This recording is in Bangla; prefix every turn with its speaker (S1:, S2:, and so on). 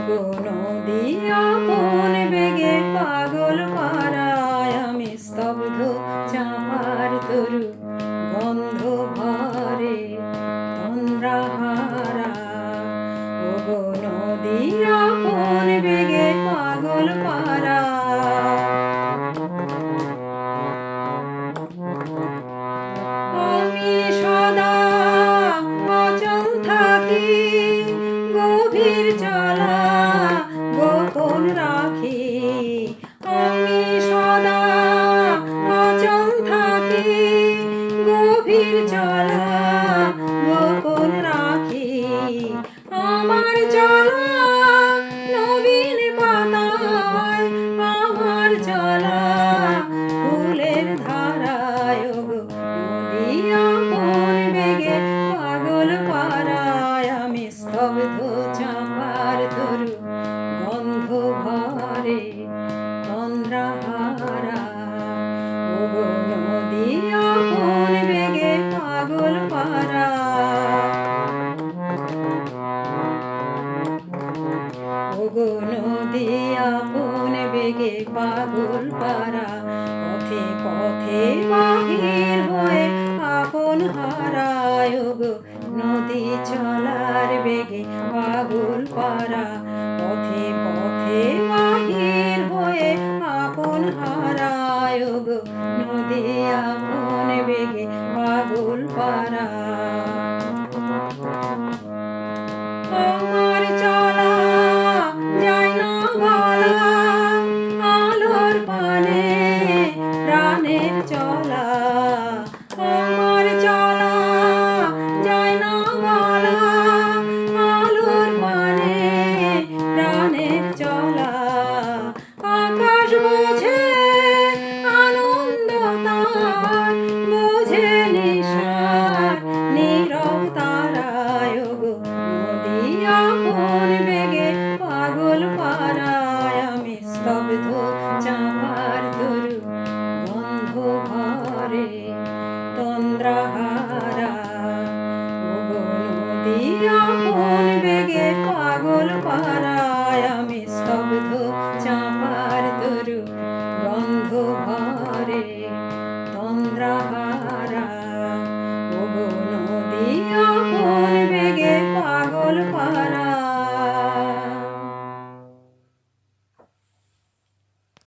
S1: ওগো নদী আপন বেগে পাগল পাড়ায় আমি স্তব্ধ চাঁপার তরু গন্ধ ভরে তন্দ্রাহারা। ওগো নদী আপন বেগে পাগল পাড়া। আমি সদা অচল থাকি, গভীর চলা গোপন রাখি। আমি সদা অচল থাকি, গভীর চলা গোপন রাখি। আমার চলা নবীন পাতায়, আমার চলা ফুলের ধারায়। ওগো নদী আপন বেগে পাগল পাড়ায় আমি স্তব্ধ চাঁপার তরু গন্ধ ভরে তন্দ্রাহারা। ওগো নদী আপন বেগে পাগল পাড়া। ওগো নদী আপন বেগে পাগল পাড়া। পথে পথে বাহির হয়ে আপন হারায়। ওগো নদী চলার বেগে পাগল পাড়া। পথে পথে বাহির হয়ে আপন হারায়। ওগো নদী আপন বেগে পাগল পাড়া। আমার চলা যায় না বলা, আলোর পানে প্রাণের চলা। আমার চলা যায় না বলা, আলোর পানে প্রাণের চলা। আকাশ বোঝে আনন্দ তার, বোঝে নিশার নীরব তারায়। ওগো নদী আপন বেগে পাগল পাড়ায় আমি স্তব্ধ চাঁপার তরু গন্ধ ভরে তন্দ্রাহারা। ওগো নদী আপন বেগে পাগল পাড়া।